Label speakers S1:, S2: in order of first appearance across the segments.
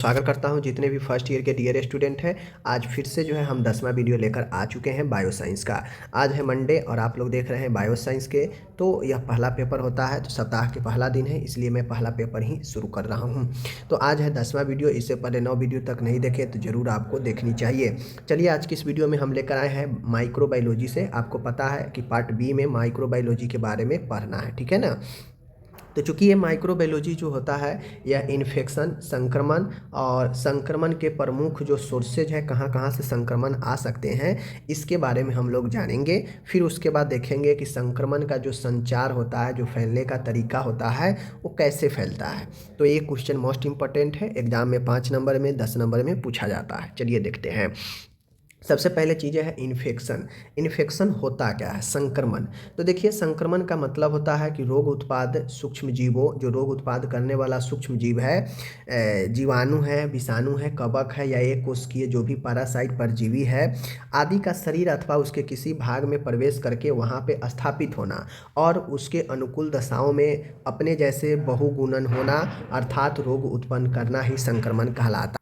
S1: स्वागत करता हूं जितने भी फर्स्ट ईयर के डियर स्टूडेंट हैं। आज फिर से जो है हम 10वां वीडियो लेकर आ चुके हैं बायो साइंस का। आज है मंडे और आप लोग देख रहे हैं बायो साइंस के। तो यह पहला पेपर होता है, तो सप्ताह के पहला दिन है, इसलिए मैं पहला पेपर ही शुरू कर रहा हूं। तो आज है 10वां वीडियो। इससे पहले 9 वीडियो तक नहीं देखे तो ज़रूर आपको देखनी चाहिए। चलिए आज की इस वीडियो में हम लेकर आए हैं माइक्रोबायोलॉजी से। आपको पता है कि पार्ट बी में माइक्रोबायोलॉजी के बारे में पढ़ना है, ठीक है ना। तो चूँकि ये माइक्रोबायोलॉजी जो होता है यह इन्फेक्शन, संक्रमण और संक्रमण के प्रमुख जो सोर्सेज है, कहाँ कहाँ से संक्रमण आ सकते हैं, इसके बारे में हम लोग जानेंगे। फिर उसके बाद देखेंगे कि संक्रमण का जो संचार होता है, जो फैलने का तरीका होता है, वो कैसे फैलता है। तो ये क्वेश्चन मोस्ट इंपॉर्टेंट है, एग्जाम में 5 नंबर में 10 नंबर में पूछा जाता है। चलिए देखते हैं। सबसे पहले चीज़ें है इन्फेक्शन। इन्फेक्शन होता क्या है? संक्रमण। तो देखिए, संक्रमण का मतलब होता है कि रोग उत्पाद सूक्ष्म जीवों, जो रोग उत्पाद करने वाला सूक्ष्म जीव है, जीवाणु है, विषाणु है, कवक है या एक कोशिकीय जो भी पैरासाइट परजीवी है आदि का शरीर अथवा उसके किसी भाग में प्रवेश करके वहाँ पे स्थापित होना और उसके अनुकूल दशाओं में अपने जैसे बहुगुणन होना, अर्थात रोग उत्पन्न करना ही संक्रमण कहलाता है।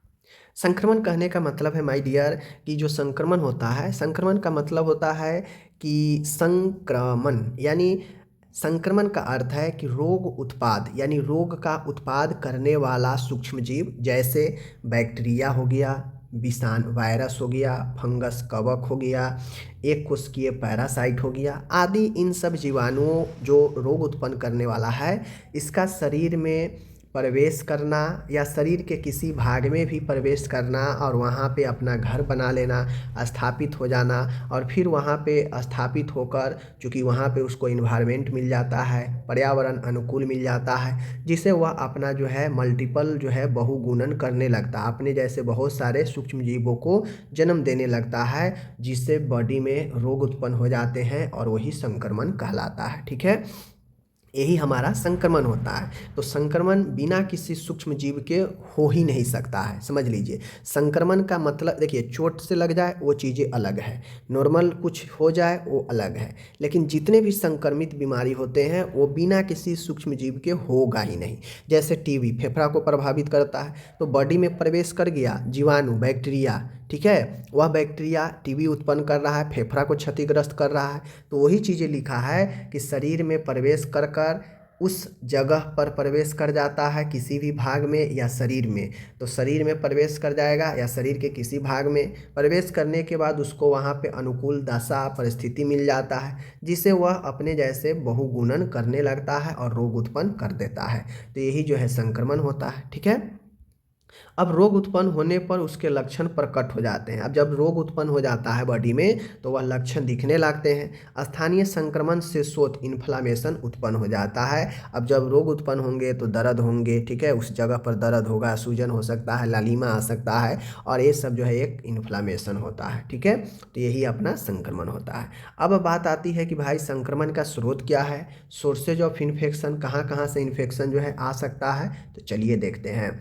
S1: संक्रमण कहने का मतलब है माय डियर कि जो संक्रमण होता है, संक्रमण का मतलब होता है कि संक्रमण यानी संक्रमण का अर्थ है कि रोग उत्पाद यानी रोग का उत्पाद करने वाला सूक्ष्म जीव, जैसे बैक्टीरिया हो गया, विषाणु वायरस हो गया, फंगस कवक हो गया, एक कोशिकीय पैरासाइट हो गया आदि। इन सब जीवाणुओं जो रोग उत्पन्न करने वाला है, इसका शरीर में प्रवेश करना या शरीर के किसी भाग में भी प्रवेश करना और वहाँ पे अपना घर बना लेना, स्थापित हो जाना और फिर वहाँ पे स्थापित होकर, चूँकि वहाँ पे उसको इन्वायरमेंट मिल जाता है, पर्यावरण अनुकूल मिल जाता है, जिससे वह अपना जो है मल्टीपल जो है बहुगुणन करने लगता है, अपने जैसे बहुत सारे सूक्ष्म जीवों को जन्म देने लगता है, जिससे बॉडी में रोग उत्पन्न हो जाते हैं और वही संक्रमण कहलाता है। ठीक है, यही हमारा संक्रमण होता है। तो संक्रमण बिना किसी सूक्ष्म जीव के हो ही नहीं सकता है, समझ लीजिए। संक्रमण का मतलब देखिए, चोट से लग जाए वो चीज़ें अलग है, नॉर्मल कुछ हो जाए वो अलग है, लेकिन जितने भी संक्रमित बीमारी होते हैं वो बिना किसी सूक्ष्म जीव के होगा ही नहीं। जैसे टीबी फेफड़ा को प्रभावित करता है, तो बॉडी में प्रवेश कर गया जीवाणु, बैक्टीरिया, ठीक है, वह बैक्टीरिया टीबी उत्पन्न कर रहा है, फेफड़ा को क्षतिग्रस्त कर रहा है। तो वही चीज़ें लिखा है कि शरीर में प्रवेश कर कर उस जगह पर प्रवेश कर जाता है, किसी भी भाग में या शरीर में। तो शरीर में प्रवेश कर जाएगा या शरीर के किसी भाग में प्रवेश करने के बाद उसको वहाँ पे अनुकूल दशा परिस्थिति मिल जाता है, जिसे वह अपने जैसे बहुगुणन करने लगता है और रोग उत्पन्न कर देता है। तो यही जो है संक्रमण होता है। ठीक है, अब रोग उत्पन्न होने पर उसके लक्षण प्रकट हो जाते हैं। अब जब रोग उत्पन्न हो जाता है बॉडी में तो वह लक्षण दिखने लगते हैं। स्थानीय संक्रमण से शोथ इन्फ्लामेशन उत्पन्न हो जाता है। अब जब रोग उत्पन्न होंगे तो दर्द होंगे, ठीक है, उस जगह पर दर्द होगा, सूजन हो सकता है, लालिमा आ सकता है और ये सब जो है एक इन्फ्लामेशन होता है। ठीक है, तो यही अपना संक्रमण होता है। अब बात आती है कि भाई संक्रमण का स्रोत क्या है, सोर्सेज ऑफ इन्फेक्शन, कहाँ कहाँ से इन्फेक्शन जो है आ सकता है। तो चलिए देखते हैं।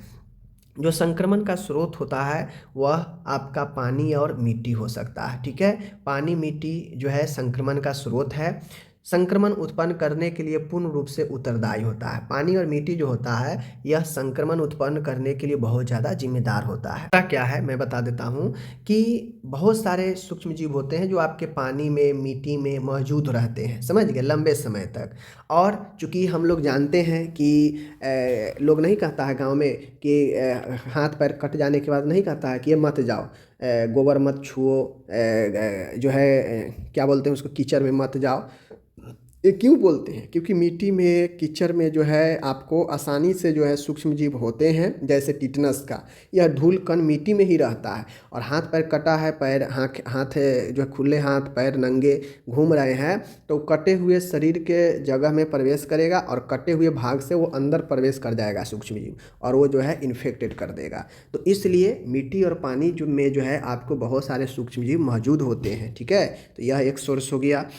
S1: जो संक्रमण का स्रोत होता है वह आपका पानी और मिट्टी हो सकता है। ठीक है, पानी मिट्टी जो है संक्रमण का स्रोत है। संक्रमण उत्पन्न करने के लिए पूर्ण रूप से उत्तरदायी होता है। पानी और मिट्टी जो होता है यह संक्रमण उत्पन्न करने के लिए बहुत ज़्यादा जिम्मेदार होता है। क्या है मैं बता देता हूँ कि बहुत सारे सूक्ष्म जीव होते हैं जो आपके पानी में, मिट्टी में मौजूद रहते हैं, समझ गए, लंबे समय तक। और चूँकि हम लोग जानते हैं कि लोग नहीं कहता है गांव में कि हाथ पैर कट जाने के बाद नहीं कहता है कि ये मत जाओ, गोबर मत छुओ, जो है क्या बोलते हैं उसको, कीचड़ में मत जाओ। ये क्यों बोलते हैं? क्योंकि मिट्टी में, कीचड़ में जो है आपको आसानी से जो है सूक्ष्म जीव होते हैं, जैसे टिटनस का, यह धूल कण मिट्टी में ही रहता है। और हाथ पैर कटा है, पैर हाथ जो है खुले हाथ पैर नंगे घूम रहे हैं, तो कटे हुए शरीर के जगह में प्रवेश करेगा और कटे हुए भाग से वो अंदर प्रवेश कर जाएगा सूक्ष्म जीव और वो जो है इन्फेक्टेड कर देगा। तो इसलिए मिट्टी और पानी जो में जो है आपको बहुत सारे सूक्ष्म जीव मौजूद होते हैं। ठीक है, तो यह एक सोर्स हो गया।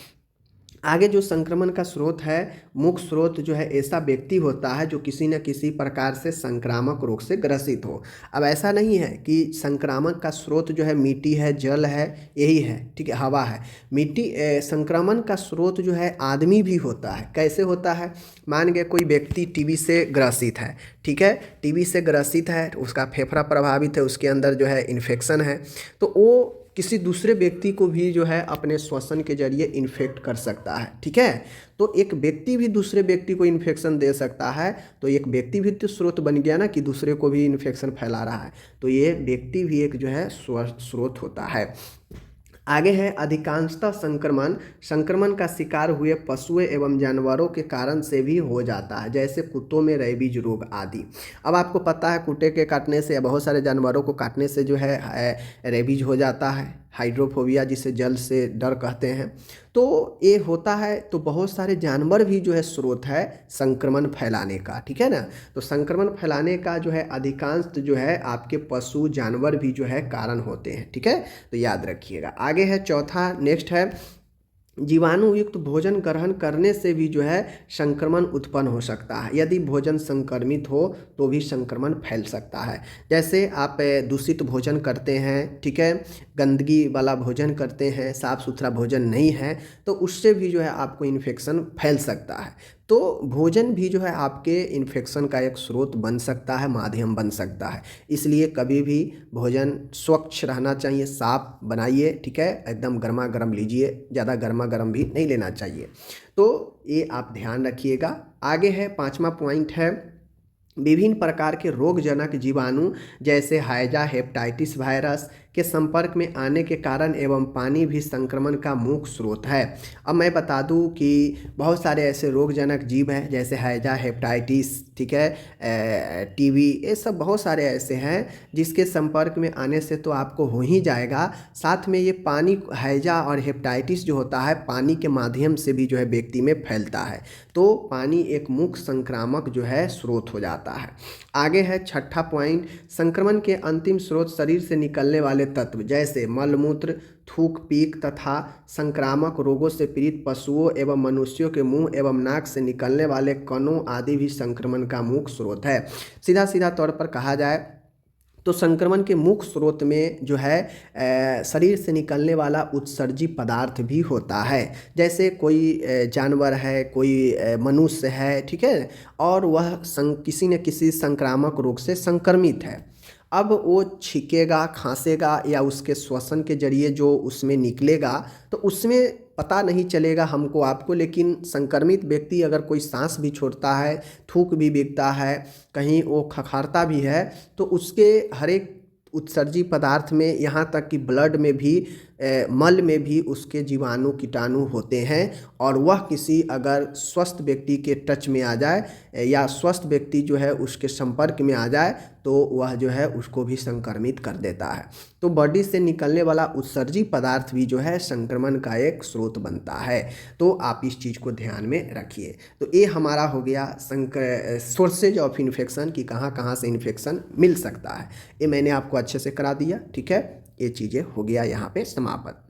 S1: आगे जो संक्रमण का स्रोत है, मुख्य स्रोत जो है ऐसा व्यक्ति होता है जो किसी न किसी प्रकार से संक्रामक रोग से ग्रसित हो। अब ऐसा नहीं है कि संक्रामक का स्रोत जो है मिट्टी है, जल है, यही है, ठीक है, हवा है। संक्रमण का स्रोत जो है आदमी भी होता है। कैसे होता है? मान गए कोई व्यक्ति टीबी से ग्रसित है, ठीक है, टीबी से ग्रसित है, उसका फेफड़ा प्रभावित है, उसके अंदर जो है इन्फेक्शन है, तो वो किसी दूसरे व्यक्ति को भी जो है अपने श्वसन के जरिए इन्फेक्ट कर सकता है, ठीक है। तो एक व्यक्ति भी दूसरे व्यक्ति को इन्फेक्शन दे सकता है, तो एक व्यक्ति भी तो स्रोत बन गया ना कि दूसरे को भी इन्फेक्शन फैला रहा है, तो ये व्यक्ति भी एक जो है स्रोत होता है। आगे है अधिकांशतः संक्रमण का शिकार हुए पशुओं एवं जानवरों के कारण से भी हो जाता है, जैसे कुत्तों में रेबीज रोग आदि। अब आपको पता है कुत्ते के काटने से या बहुत सारे जानवरों को काटने से जो है रेबीज हो जाता है, हाइड्रोफोबिया, जिसे जल से डर कहते हैं, तो ये होता है। तो बहुत सारे जानवर भी जो है स्रोत है संक्रमण फैलाने का, ठीक है ना। तो संक्रमण फैलाने का जो है अधिकांश जो है आपके पशु जानवर भी जो है कारण होते हैं, ठीक है, तो याद रखिएगा। आगे है चौथा, नेक्स्ट है जीवाणु युक्त भोजन ग्रहण करने से भी जो है संक्रमण उत्पन्न हो सकता है। यदि भोजन संक्रमित हो तो भी संक्रमण फैल सकता है। जैसे आप दूषित भोजन करते हैं, ठीक है, गंदगी वाला भोजन करते हैं, साफ़ सुथरा भोजन नहीं है, तो उससे भी जो है आपको इन्फेक्शन फैल सकता है। तो भोजन भी जो है आपके इन्फेक्शन का एक स्रोत बन सकता है, माध्यम बन सकता है। इसलिए कभी भी भोजन स्वच्छ रहना चाहिए, साफ बनाइए, ठीक है, एकदम गर्मा गर्म लीजिए, ज़्यादा गर्मा गर्म भी नहीं लेना चाहिए। तो ये आप ध्यान रखिएगा। आगे है पाँचवा पॉइंट है विभिन्न प्रकार के रोगजनक जीवाणु जैसे हैजा, हेपेटाइटिस वायरस के संपर्क में आने के कारण एवं पानी भी संक्रमण का मुख्य स्रोत है। अब मैं बता दूं कि बहुत सारे ऐसे रोगजनक जीव हैं जैसे हैजा, हेपेटाइटिस, ठीक है, टीबी, ये सब बहुत सारे ऐसे हैं जिसके संपर्क में आने से तो आपको हो ही जाएगा। साथ में ये पानी, हैजा और हेपेटाइटिस जो होता है पानी के माध्यम से भी जो है व्यक्ति में फैलता है, तो पानी एक मुख्य संक्रामक जो है स्रोत हो जाता है। आगे है छठा पॉइंट, संक्रमण के अंतिम स्रोत शरीर से निकलने वाले तत्व जैसे मलमूत्र, थूक, पीक तथा संक्रामक रोगों से पीड़ित पशुओं एवं मनुष्यों के मुंह एवं नाक से निकलने वाले कणों आदि भी संक्रमण का मुख्य स्रोत है। सीधा सीधा तौर पर कहा जाए तो संक्रमण के मुख्य स्रोत में जो है शरीर से निकलने वाला उत्सर्जी पदार्थ भी होता है। जैसे कोई जानवर है, कोई मनुष्य है, ठीक है, और वह किसी न किसी संक्रामक रोग से संक्रमित है। अब वो छींकेगा, खांसेगा या उसके श्वसन के जरिए जो उसमें निकलेगा तो उसमें पता नहीं चलेगा हमको आपको, लेकिन संक्रमित व्यक्ति अगर कोई सांस भी छोड़ता है, थूक भी बीगता है, कहीं वो खखारता भी है, तो उसके हर एक उत्सर्जी पदार्थ में, यहाँ तक कि ब्लड में भी, मल में भी उसके जीवाणु कीटाणु होते हैं, और वह किसी अगर स्वस्थ व्यक्ति के टच में आ जाए या स्वस्थ व्यक्ति जो है उसके संपर्क में आ जाए तो वह जो है उसको भी संक्रमित कर देता है। तो बॉडी से निकलने वाला उत्सर्जी पदार्थ भी जो है संक्रमण का एक स्रोत बनता है। तो आप इस चीज़ को ध्यान में रखिए। तो ये हमारा हो गया सोर्सेज ऑफ इन्फेक्शन कि कहाँ कहाँ से इन्फेक्शन मिल सकता है, ये मैंने आपको अच्छे से करा दिया, ठीक है। ये चीज़ें हो गया यहाँ पे समाप्त।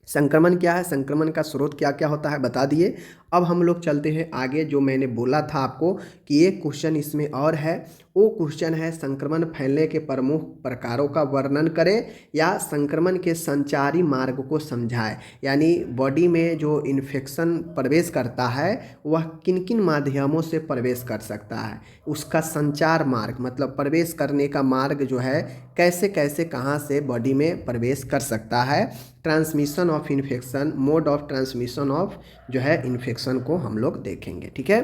S1: संक्रमण क्या है, संक्रमण का स्रोत क्या क्या होता है बता दिए। अब हम लोग चलते हैं आगे। जो मैंने बोला था आपको कि एक क्वेश्चन इसमें और है, वो क्वेश्चन है संक्रमण फैलने के प्रमुख प्रकारों का वर्णन करें या संक्रमण के संचारी मार्ग को समझाएं। यानी बॉडी में जो इन्फेक्शन प्रवेश करता है वह किन किन माध्यमों से प्रवेश कर सकता है, उसका संचार मार्ग मतलब प्रवेश करने का मार्ग जो है कैसे कैसे कहाँ से बॉडी में प्रवेश कर सकता है। Transmission of infection, mode of transmission of जो है इन्फेक्शन को हम लोग देखेंगे, ठीक है।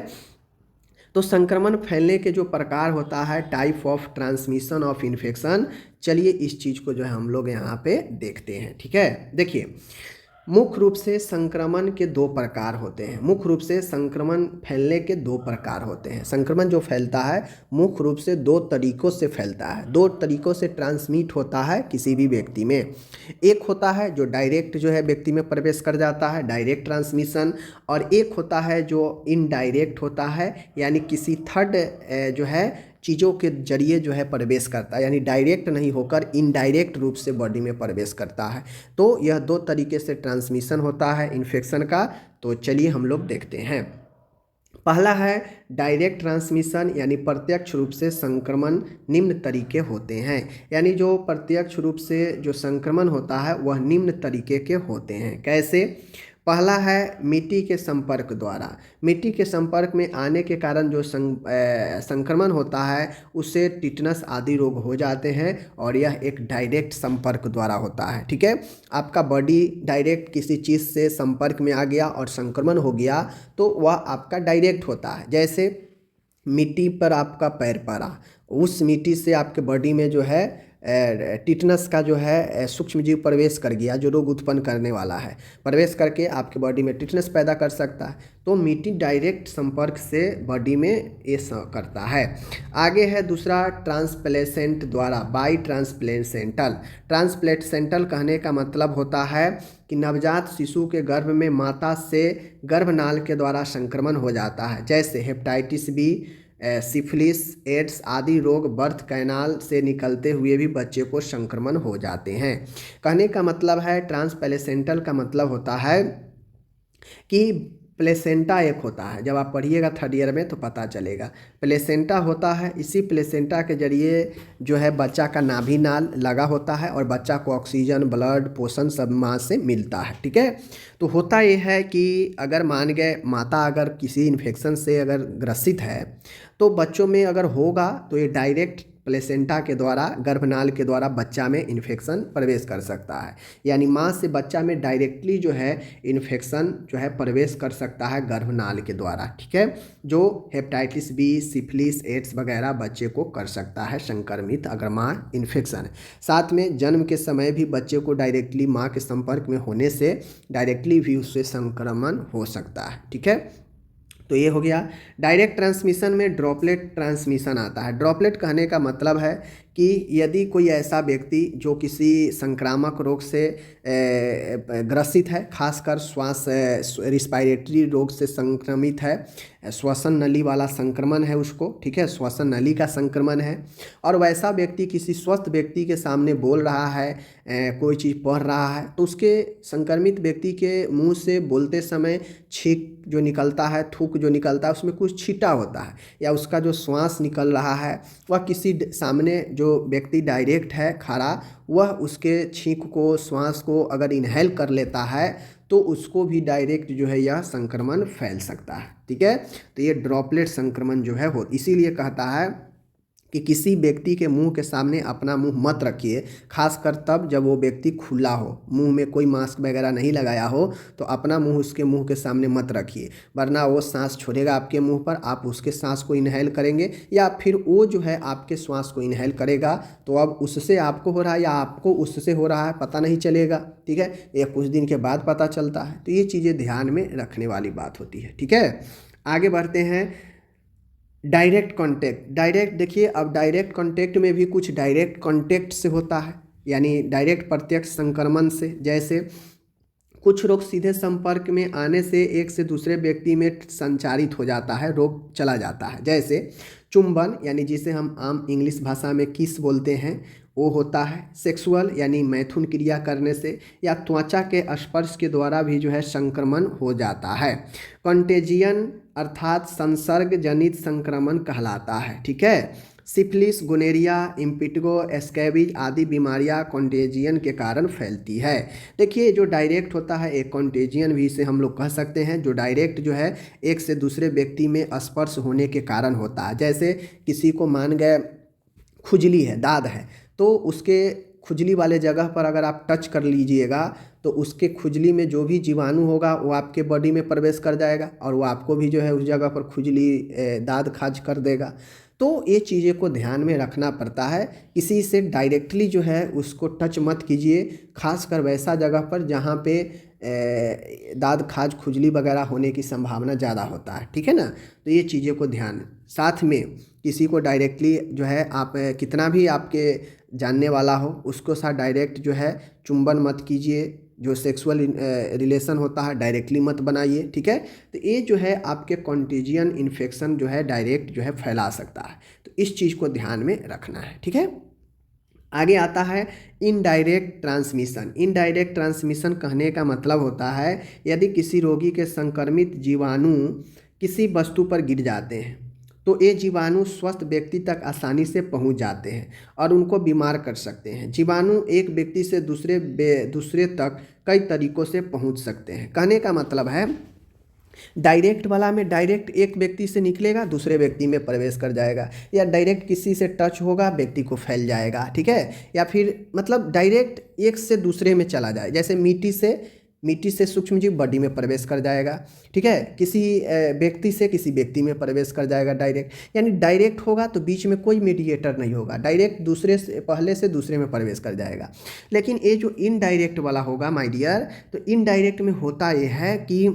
S1: तो संक्रमण फैलने के जो प्रकार होता है, type of transmission of infection, चलिए इस चीज़ को जो है हम लोग यहाँ पे देखते हैं, ठीक है। देखिए मुख्य रूप से संक्रमण के दो प्रकार होते हैं। मुख्य रूप से संक्रमण फैलने के दो प्रकार होते हैं। संक्रमण जो फैलता है मुख्य रूप से दो तरीकों से फैलता है, दो तरीकों से ट्रांसमिट होता है किसी भी व्यक्ति में। एक होता है जो डायरेक्ट जो है व्यक्ति में प्रवेश कर जाता है, डायरेक्ट ट्रांसमिशन, और एक होता है जो इनडायरेक्ट होता है, यानी किसी थर्ड जो है चीज़ों के जरिए जो है प्रवेश करता है, यानी डायरेक्ट नहीं होकर इनडायरेक्ट रूप से बॉडी में प्रवेश करता है। तो यह दो तरीके से ट्रांसमिशन होता है इन्फेक्शन का। तो चलिए हम लोग देखते हैं। पहला है डायरेक्ट ट्रांसमिशन, यानी प्रत्यक्ष रूप से संक्रमण निम्न तरीके होते हैं। यानी जो प्रत्यक्ष रूप से जो संक्रमण होता है वह निम्न तरीके के होते हैं। कैसे? पहला है मिट्टी के संपर्क द्वारा। मिट्टी के संपर्क में आने के कारण जो संक्रमण होता है उससे टिटनस आदि रोग हो जाते हैं, और यह एक डायरेक्ट संपर्क द्वारा होता है। ठीक है, आपका बॉडी डायरेक्ट किसी चीज़ से संपर्क में आ गया और संक्रमण हो गया तो वह आपका डायरेक्ट होता है। जैसे मिट्टी पर आपका पैर पड़ा, उस मिट्टी से आपके बॉडी में जो है टिटनस का जो है सूक्ष्मजीव प्रवेश कर गया, जो रोग उत्पन्न करने वाला है, प्रवेश करके आपके बॉडी में टिटनस पैदा कर सकता है। तो मिट्टी डायरेक्ट संपर्क से बॉडी में ये करता है। आगे है दूसरा ट्रांसप्लेसेंट द्वारा, बाई ट्रांसप्लेसेंटल। ट्रांसप्लेसेंटल कहने का मतलब होता है कि नवजात शिशु के गर्भ में माता से गर्भनाल के द्वारा संक्रमण हो जाता है। जैसे हेपेटाइटिस बी, सिफिलिस, एड्स आदि रोग बर्थ कैनाल से निकलते हुए भी बच्चे को संक्रमण हो जाते हैं। कहने का मतलब है ट्रांसप्लेसेंटल का मतलब होता है कि प्लेसेंटा एक होता है, जब आप पढ़िएगा थर्ड ईयर में तो पता चलेगा। प्लेसेंटा होता है, इसी प्लेसेंटा के जरिए जो है बच्चा का नाभि नाल लगा होता है और बच्चा को ऑक्सीजन, ब्लड, पोषण सब माँ से मिलता है। ठीक है, तो होता ये है कि अगर मान गए माता अगर किसी इन्फेक्शन से अगर ग्रसित है तो बच्चों में अगर होगा तो ये डायरेक्ट प्लेसेंटा के द्वारा, गर्भनाल के द्वारा बच्चा में इन्फेक्शन प्रवेश कर सकता है। यानी माँ से बच्चा में डायरेक्टली जो है इन्फेक्शन जो है प्रवेश कर सकता है गर्भनाल के द्वारा। ठीक है, जो हेपेटाइटिस बी, सिफिलिस, एड्स वगैरह बच्चे को कर सकता है संक्रमित, अगर माँ इन्फेक्शन है। साथ में जन्म के समय भी बच्चे को डायरेक्टली माँ के संपर्क में होने से डायरेक्टली भी उससे संक्रमण हो सकता है। ठीक है, तो ये हो गया। डायरेक्ट ट्रांसमिशन में ड्रॉपलेट ट्रांसमिशन आता है। ड्रॉपलेट कहने का मतलब है कि यदि कोई ऐसा व्यक्ति जो किसी संक्रामक रोग से ग्रसित है, खासकर श्वास रिस्पायरेटरी रोग से संक्रमित है, श्वसन नली वाला संक्रमण है उसको, ठीक है, श्वसन नली का संक्रमण है, और वैसा व्यक्ति किसी स्वस्थ व्यक्ति के सामने बोल रहा है, कोई चीज़ पढ़ रहा है, तो उसके संक्रमित व्यक्ति के मुंह से बोलते समय छींक जो निकलता है, थूक जो निकलता है, उसमें कुछ छींटा होता है, या उसका जो श्वास निकल रहा है वह किसी सामने जो व्यक्ति डायरेक्ट है खड़ा, वह उसके छींक को, श्वास को अगर इनहेल कर लेता है तो उसको भी डायरेक्ट जो है यह संक्रमण फैल सकता है। ठीक है, तो ये ड्रॉपलेट संक्रमण जो है हो, इसीलिए कहता है कि किसी व्यक्ति के मुंह के सामने अपना मुंह मत रखिए, खासकर तब जब वो व्यक्ति खुला हो, मुंह में कोई मास्क वगैरह नहीं लगाया हो, तो अपना मुंह उसके मुंह के सामने मत रखिए, वरना वो सांस छोड़ेगा आपके मुंह पर, आप उसके सांस को इनहेल करेंगे, या फिर वो जो है आपके श्वास को इनहेल करेगा, तो अब उससे आपको हो रहा है या आपको उससे हो रहा है पता नहीं चलेगा। ठीक है, ये कुछ दिन के बाद पता चलता है। तो ये चीज़ें ध्यान में रखने वाली बात होती है। ठीक है, आगे बढ़ते हैं। Direct contact. डायरेक्ट देखिए, अब डायरेक्ट कांटेक्ट में भी कुछ डायरेक्ट कांटेक्ट से होता है, यानी डायरेक्ट प्रत्यक्ष संक्रमण से। जैसे कुछ रोग सीधे संपर्क में आने से एक से दूसरे व्यक्ति में संचारित हो जाता है, रोग चला जाता है। जैसे चुंबन, यानी जिसे हम आम इंग्लिश भाषा में किस बोलते हैं, वो होता है। सेक्सुअल, यानी मैथुन क्रिया करने से या त्वचा के स्पर्श के द्वारा भी जो है संक्रमण हो जाता है। कंटेजियन अर्थात संसर्ग जनित संक्रमण कहलाता है। ठीक है, सिफिलिस, गोनेरिया, इम्पिटिगो, स्कैबिज आदि बीमारियां कंटेजियन के कारण फैलती है। देखिए, जो डायरेक्ट होता है एक कंटेजियन भी इसे हम लोग कह सकते हैं, जो डायरेक्ट जो है एक से दूसरे व्यक्ति में स्पर्श होने के कारण होता है। जैसे किसी को मान गए खुजली है, दाद है, तो उसके खुजली वाले जगह पर अगर आप टच कर लीजिएगा तो उसके खुजली में जो भी जीवाणु होगा वो आपके बॉडी में प्रवेश कर जाएगा और वो आपको भी जो है उस जगह पर खुजली, दाद खाज कर देगा। तो ये चीज़ें को ध्यान में रखना पड़ता है। किसी से डायरेक्टली जो है उसको टच मत कीजिए, खासकर वैसा जगह पर जहाँ पे दाद खाज खुजली वगैरह होने की संभावना ज़्यादा होता है। ठीक है ना, तो ये चीज़ें को ध्यान। साथ में किसी को डायरेक्टली जो है आप कितना भी आपके जानने वाला हो उसको साथ डायरेक्ट जो है चुंबन मत कीजिए, जो सेक्सुअल रिलेशन होता है डायरेक्टली मत बनाइए। ठीक है, तो ये जो है आपके कंटेजियन इन्फेक्शन जो है डायरेक्ट जो है फैला सकता है। तो इस चीज़ को ध्यान में रखना है, ठीक है। आगे आता है इनडायरेक्ट ट्रांसमिशन। इनडायरेक्ट ट्रांसमिशन कहने का मतलब होता है यदि किसी रोगी के संक्रमित जीवाणु किसी वस्तु पर गिर जाते हैं तो ये जीवाणु स्वस्थ व्यक्ति तक आसानी से पहुंच जाते हैं और उनको बीमार कर सकते हैं। जीवाणु एक व्यक्ति से दूसरे तक कई तरीक़ों से पहुंच सकते हैं। कहने का मतलब है डायरेक्ट वाला में डायरेक्ट एक व्यक्ति से निकलेगा दूसरे व्यक्ति में प्रवेश कर जाएगा, या डायरेक्ट किसी से टच होगा व्यक्ति को फैल जाएगा, ठीक है। या फिर मतलब डायरेक्ट एक से दूसरे में चला जाए, जैसे मिट्टी से सूक्ष्मजीव बॉडी में प्रवेश कर जाएगा, ठीक है। किसी व्यक्ति से किसी व्यक्ति में प्रवेश कर जाएगा डायरेक्ट, यानी डायरेक्ट होगा तो बीच में कोई मीडिएटर नहीं होगा, डायरेक्ट पहले से दूसरे में प्रवेश कर जाएगा। लेकिन ये जो इनडायरेक्ट वाला होगा माय डियर, तो इनडायरेक्ट में होता ये है कि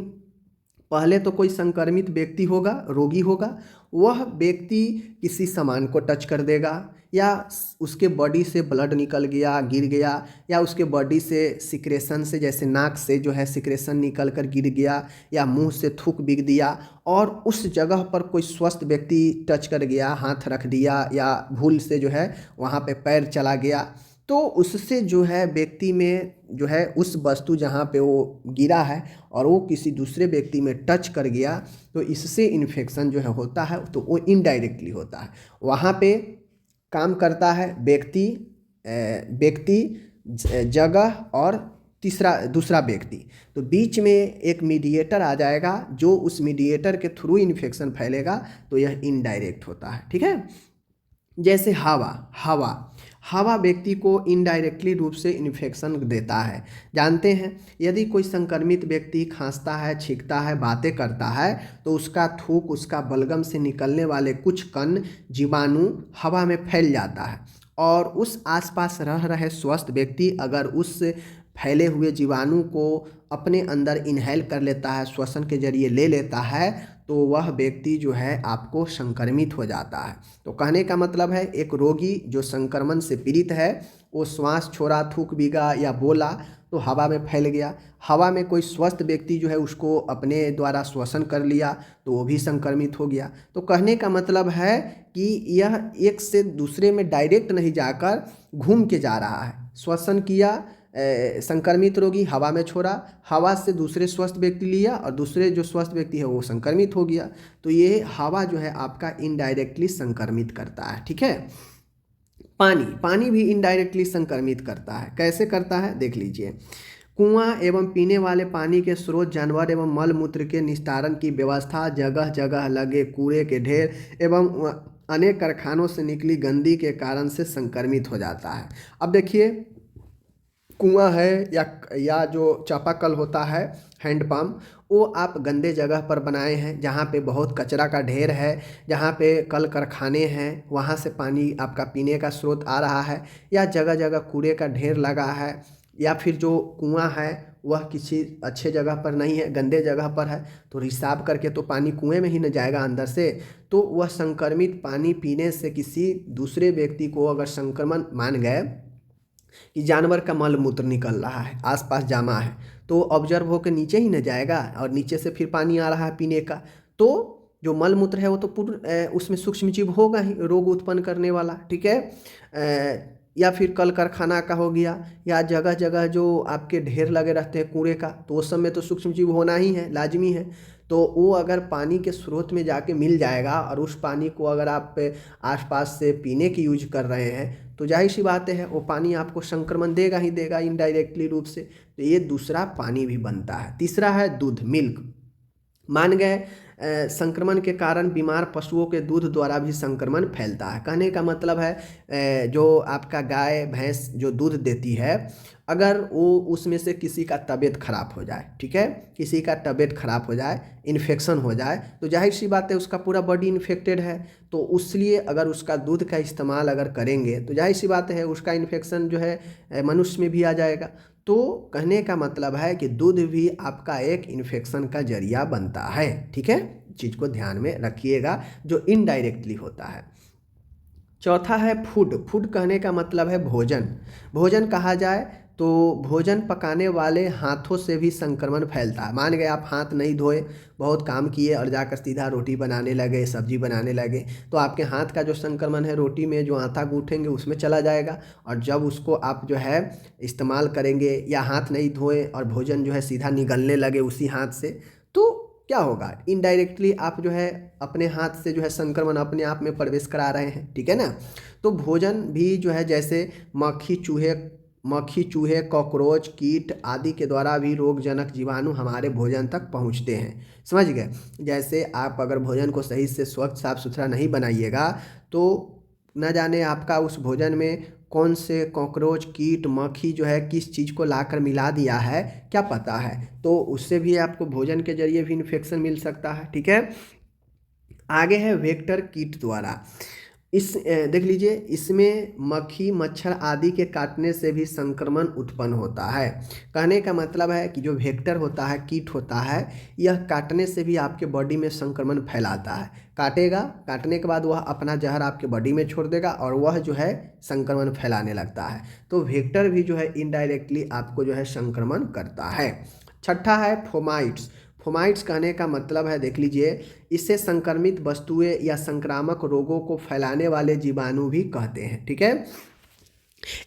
S1: पहले तो कोई संक्रमित व्यक्ति होगा, रोगी होगा, वह व्यक्ति किसी सामान को टच कर देगा, या उसके बॉडी से ब्लड निकल गया, गिर गया, या उसके बॉडी से सिक्रेशन से, जैसे नाक से जो है सिक्रेशन निकल कर गिर गया, या मुंह से थूक बिग दिया, और उस जगह पर कोई स्वस्थ व्यक्ति टच कर गया, हाथ रख दिया, या भूल से जो है वहाँ पे पैर चला गया, तो उससे जो है व्यक्ति में जो है उस वस्तु जहाँ पे वो गिरा है और वो किसी दूसरे व्यक्ति में टच कर गया, तो इससे इन्फेक्शन जो है होता है, तो वो इनडायरेक्टली होता है। वहाँ पे काम करता है व्यक्ति, जगह और दूसरा व्यक्ति, तो बीच में एक मीडिएटर आ जाएगा, जो उस मीडिएटर के थ्रू इन्फेक्शन फैलेगा, तो यह इनडायरेक्ट होता है, ठीक है। जैसे हवा व्यक्ति को इनडायरेक्टली रूप से इन्फेक्शन देता है। जानते हैं यदि कोई संक्रमित व्यक्ति खांसता है, छींकता है, बातें करता है, तो उसका थूक, उसका बलगम से निकलने वाले कुछ कण जीवाणु हवा में फैल जाता है, और उस आसपास रह रहे स्वस्थ व्यक्ति अगर उस फैले हुए जीवाणु को अपने अंदर इनहेल कर लेता है, श्वसन के जरिए ले लेता है, तो वह व्यक्ति जो है आपको संक्रमित हो जाता है। तो कहने का मतलब है एक रोगी जो संक्रमण से पीड़ित है, वो श्वास छोड़ा, थूक बीगा या बोला तो हवा में फैल गया, हवा में कोई स्वस्थ व्यक्ति जो है उसको अपने द्वारा श्वसन कर लिया तो वो भी संक्रमित हो गया। तो कहने का मतलब है कि यह एक से दूसरे में डायरेक्ट नहीं जाकर घूम के जा रहा है। श्वसन किया संक्रमित रोगी, हवा में छोड़ा, हवा से दूसरे स्वस्थ व्यक्ति लिया और दूसरे जो स्वस्थ व्यक्ति है वो संक्रमित हो गया। तो ये हवा जो है आपका इनडायरेक्टली संक्रमित करता है, ठीक है। पानी भी इनडायरेक्टली संक्रमित करता है। कैसे करता है देख लीजिए। कुआं एवं पीने वाले पानी के स्रोत, जानवर एवं मल मूत्र के निस्तारण की व्यवस्था, जगह जगह लगे कूड़े के ढेर एवं अनेक कारखानों से निकली गंदगी के कारण से संक्रमित हो जाता है। अब देखिए कुआं है या जो चापाकल होता है, हैंडपम्प, वो आप गंदे जगह पर बनाए हैं, जहाँ पे बहुत कचरा का ढेर है, जहाँ पे कल कारखाने हैं, वहाँ से पानी आपका पीने का स्रोत आ रहा है, या जगह जगह कूड़े का ढेर लगा है, या फिर जो कुआं है वह किसी अच्छे जगह पर नहीं है, गंदे जगह पर है, तो हिसाब करके तो पानी कुएं में ही न जाएगा अंदर से, तो वह संक्रमित पानी पीने से किसी दूसरे व्यक्ति को अगर संक्रमण मान गए कि जानवर का मल मूत्र निकल रहा है, आसपास जमा है, तो ऑब्जर्व होकर नीचे ही न जाएगा, और नीचे से फिर पानी आ रहा है पीने का, तो जो मल मूत्र है वो तो पूर्ण उसमें सूक्ष्मजीव होगा ही, रोग उत्पन्न करने वाला, ठीक है। या फिर कल कारखाना का हो गया, या जगह जगह जो आपके ढेर लगे रहते हैं कूड़े का, तो उस समय तो सूक्ष्मजीव होना ही है, लाजमी है। तो वो अगर पानी के स्रोत में जाके मिल जाएगा, और उस पानी को अगर आप आसपास से पीने की यूज कर रहे हैं, तो जाहिर सी बात है वो पानी आपको संक्रमण देगा ही देगा इनडायरेक्टली रूप से। तो ये दूसरा पानी भी बनता है। तीसरा है दूध, मिल्क। मान गए संक्रमण के कारण बीमार पशुओं के दूध द्वारा भी संक्रमण फैलता है। कहने का मतलब है जो आपका गाय भैंस जो दूध देती है, अगर वो उसमें से किसी का तबीयत खराब हो जाए, ठीक है, किसी का तबीयत खराब हो जाए, इन्फेक्शन हो जाए, तो जाहिर सी बात है उसका पूरा बॉडी इन्फेक्टेड है, तो उसलिए अगर उसका दूध का इस्तेमाल अगर करेंगे तो जाहिर सी बात है उसका इन्फेक्शन जो है मनुष्य में भी आ जाएगा। तो कहने का मतलब है कि दूध भी आपका एक इन्फेक्शन का जरिया बनता है, ठीक है। चीज़ को ध्यान में रखिएगा, जो इनडायरेक्टली होता है। चौथा है फूड। फूड कहने का मतलब है भोजन। भोजन कहा जाए तो भोजन पकाने वाले हाथों से भी संक्रमण फैलता है। मान गए आप हाथ नहीं धोए, बहुत काम किए और जाकर सीधा रोटी बनाने लगे, सब्जी बनाने लगे, तो आपके हाथ का जो संक्रमण है रोटी में जो आटा गूँथेंगे उसमें चला जाएगा। और जब उसको आप जो है इस्तेमाल करेंगे या हाथ नहीं धोए और भोजन जो है सीधा निगलने लगे उसी हाथ से, तो क्या होगा, इनडायरेक्टली आप जो है अपने हाथ से जो है संक्रमण अपने आप में प्रवेश करा रहे हैं। ठीक है ना। तो भोजन भी जो है जैसे मक्खी चूहे कॉकरोच कीट आदि के द्वारा भी रोगजनक जीवाणु हमारे भोजन तक पहुंचते हैं। समझ गए। जैसे आप अगर भोजन को सही से स्वच्छ साफ सुथरा नहीं बनाइएगा तो न जाने आपका उस भोजन में कौन से कॉकरोच कीट मक्खी जो है किस चीज़ को लाकर मिला दिया है क्या पता है, तो उससे भी आपको भोजन के जरिए भी इन्फेक्शन मिल सकता है। ठीक है। आगे है वेक्टर कीट द्वारा। देख लीजिए, इसमें मक्खी मच्छर आदि के काटने से भी संक्रमण उत्पन्न होता है। कहने का मतलब है कि जो वेक्टर होता है, कीट होता है, यह काटने से भी आपके बॉडी में संक्रमण फैलाता है। काटेगा, काटने के बाद वह अपना जहर आपके बॉडी में छोड़ देगा और वह जो है संक्रमण फैलाने लगता है। तो वेक्टर भी जो है इनडायरेक्टली आपको जो है संक्रमण करता है। छठा है फोमाइट्स। फोमाइट्स कहने का मतलब है, देख लीजिए, इससे संक्रमित वस्तुएं या संक्रामक रोगों को फैलाने वाले जीवाणु भी कहते हैं। ठीक है।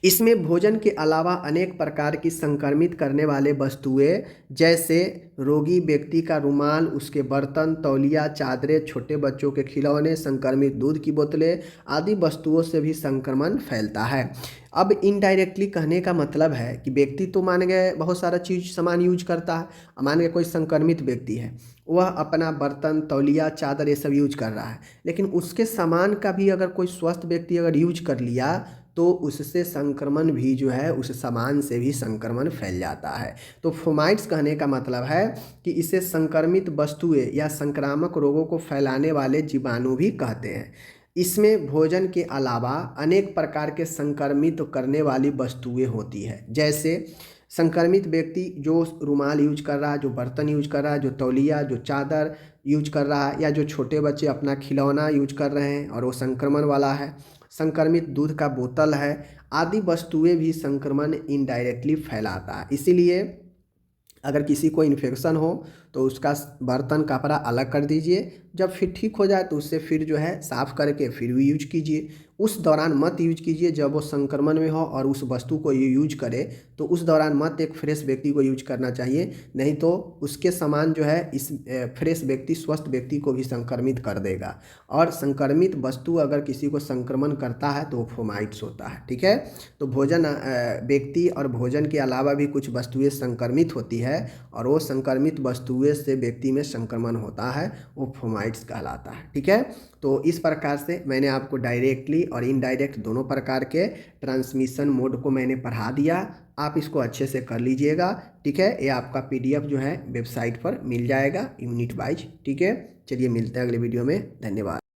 S1: इसमें भोजन के अलावा अनेक प्रकार की संक्रमित करने वाले वस्तुएं जैसे रोगी व्यक्ति का रुमाल, उसके बर्तन, तौलिया, चादरें, छोटे बच्चों के खिलौने, संक्रमित दूध की बोतलें आदि वस्तुओं से भी संक्रमण फैलता है। अब इनडायरेक्टली कहने का मतलब है कि व्यक्ति तो मान गए बहुत सारा चीज़ सामान यूज करता है, मान गए कोई संक्रमित व्यक्ति है, वह अपना बर्तन तौलिया चादर ये सब यूज कर रहा है, लेकिन उसके सामान का भी अगर कोई स्वस्थ व्यक्ति अगर यूज कर लिया तो उससे संक्रमण भी जो है उस सामान से भी संक्रमण फैल जाता है। तो फोमाइट्स कहने का मतलब है कि इसे संक्रमित वस्तुएं या संक्रामक रोगों को फैलाने वाले जीवाणु भी कहते हैं। इसमें भोजन के अलावा अनेक प्रकार के संक्रमित करने वाली वस्तुएं होती है, जैसे संक्रमित व्यक्ति जो रुमाल यूज कर रहा है, जो बर्तन यूज कर रहा है, जो तौलिया, जो चादर यूज कर रहा है, या जो छोटे बच्चे अपना खिलौना यूज कर रहे हैं और वो संक्रमण वाला है, संक्रमित दूध का बोतल है, आदि वस्तुएं भी संक्रमण इनडायरेक्टली फैलाता है। इसीलिए अगर किसी को इन्फेक्शन हो तो उसका बर्तन कपड़ा अलग कर दीजिए, जब फिर ठीक हो जाए तो उससे फिर जो है साफ़ करके फिर भी यूज कीजिए। उस दौरान मत यूज कीजिए जब वो संक्रमण में हो और उस वस्तु को ये यूज करे, तो उस दौरान मत एक फ्रेश व्यक्ति को यूज करना चाहिए, नहीं तो उसके समान जो है इस फ्रेश व्यक्ति स्वस्थ व्यक्ति को भी संक्रमित कर देगा। और संक्रमित वस्तु अगर किसी को संक्रमण करता है तो वो फोमाइट्स होता है। ठीक है। तो भोजन व्यक्ति और भोजन के अलावा भी कुछ वस्तुएं संक्रमित होती है और वो संक्रमित वस्तुएं से व्यक्ति में संक्रमण होता है, वो फोमाइट्स कहलाता है। ठीक है। तो इस प्रकार से मैंने आपको डायरेक्टली और इनडायरेक्ट दोनों प्रकार के ट्रांसमिशन मोड को मैंने पढ़ा दिया। आप इसको अच्छे से कर लीजिएगा। ठीक है। ये आपका PDF जो है वेबसाइट पर मिल जाएगा यूनिट वाइज। ठीक है। चलिए मिलते हैं अगले वीडियो में। धन्यवाद।